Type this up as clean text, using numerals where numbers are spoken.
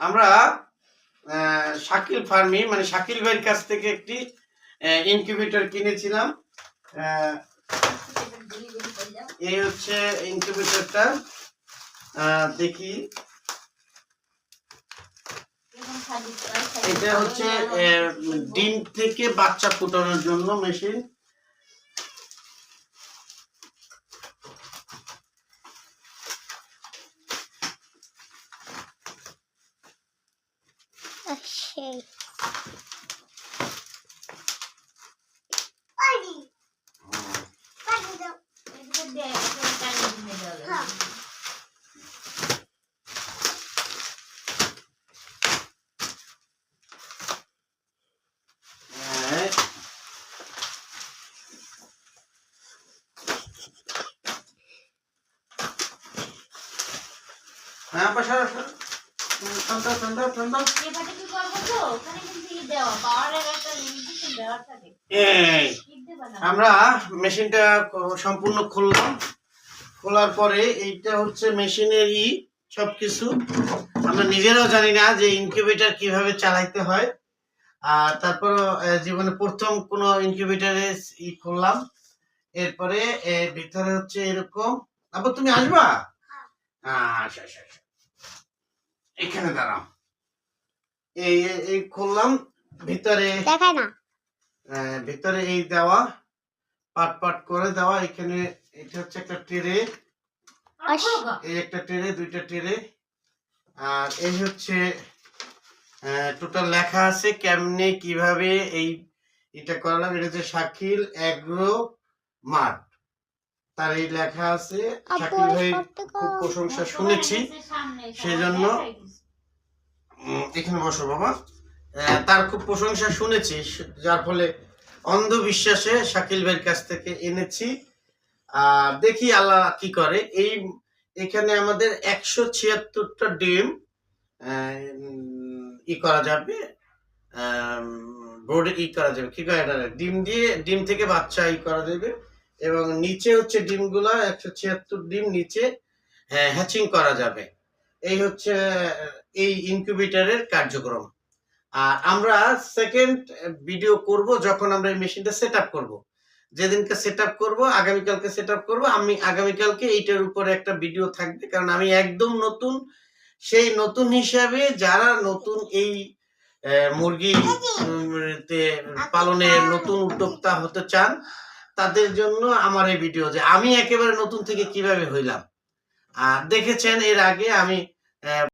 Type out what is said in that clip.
আমরা শাকিল ফার্মি মানে শাকিল ভাইয়ের কাছ থেকে একটি ইনকিউবেটর কিনেছিলাম। এই হচ্ছে ইনকিউবেটরটা, দেখি এটা হচ্ছে ডিম থেকে বাচ্চা ফুটানোর জন্য মেশিন। হ্যাঁ পাশা ঠান্ডা ঠান্ডা ঠান্ডা আমরা মেশিনটা সম্পূর্ণ খুললাম। খোলার পরে এইটা হচ্ছে মেশিনেরই সবকিছু। আমরা নিজেরাও জানি না যে ইনকিউবেটর কিভাবে চালাইতে হয়। আর তারপর জীবনে প্রথম কোনো ইনকিউবেটরে করলাম। এরপরে ভিতরে হচ্ছে এরকম। আবার তুমি আসবা? আচ্ছা আচ্ছা, এখানে দাঁড়াও। এই খুললাম, ভিতরে দেখায় না, ভিতরে এই দেওয়া পাট পাট করে দেওয়া। এখানে এটা হচ্ছে একটা ট্রে, এই একটা ট্রে, দুইটা ট্রে। আর এই হচ্ছে টোটাল লেখা আছে কেমনে কিভাবে এটা করলাম। এটা হচ্ছে শাকিল এগ্রো মার্ট, তার এই লেখা আছে। শাকিল ভাই খুব প্রশংসা শুনেছি, সেই জন্য এখানে বসো বাবা। তার খুব প্রশংসা শুনেছি, যার ফলে অন্ধবিশ্বাসে শাকিল ভাইয়ের কাছ থেকে এনেছি। আর দেখি আল্লাহ কি করে। এখানে আমাদের 176টা ডিম করা যাবে, বোর্ডে করা যাবে, কি করে এটা, ডিম থেকে বাচ্চা করা যাবে। এবং নিচে হচ্ছে ডিমগুলা 176 ডিম নিচে হ্যাচিং করা যাবে। এই হচ্ছে এই ইনকিউবেটরের কার্যক্রম। আর আমরা সেকেন্ড ভিডিও করব যখন আমরা এই মেশিনটা সেট আপ করবো। যেদিনকে সেট আপ করবো, আগামীকালকে সেট আপ করবো। আমি আগামীকালকে এইটার উপরে একটা ভিডিও থাকবে, কারণ আমি একদম নতুন। সেই নতুন হিসাবে যারা নতুন এই মুরগি পালনে নতুন উদ্যোক্তা হতে চান, তাদের জন্য আমার এই ভিডিও, যে আমি একেবারে নতুন থেকে কিভাবে হইলাম। দেখেছেন এর আগে আমি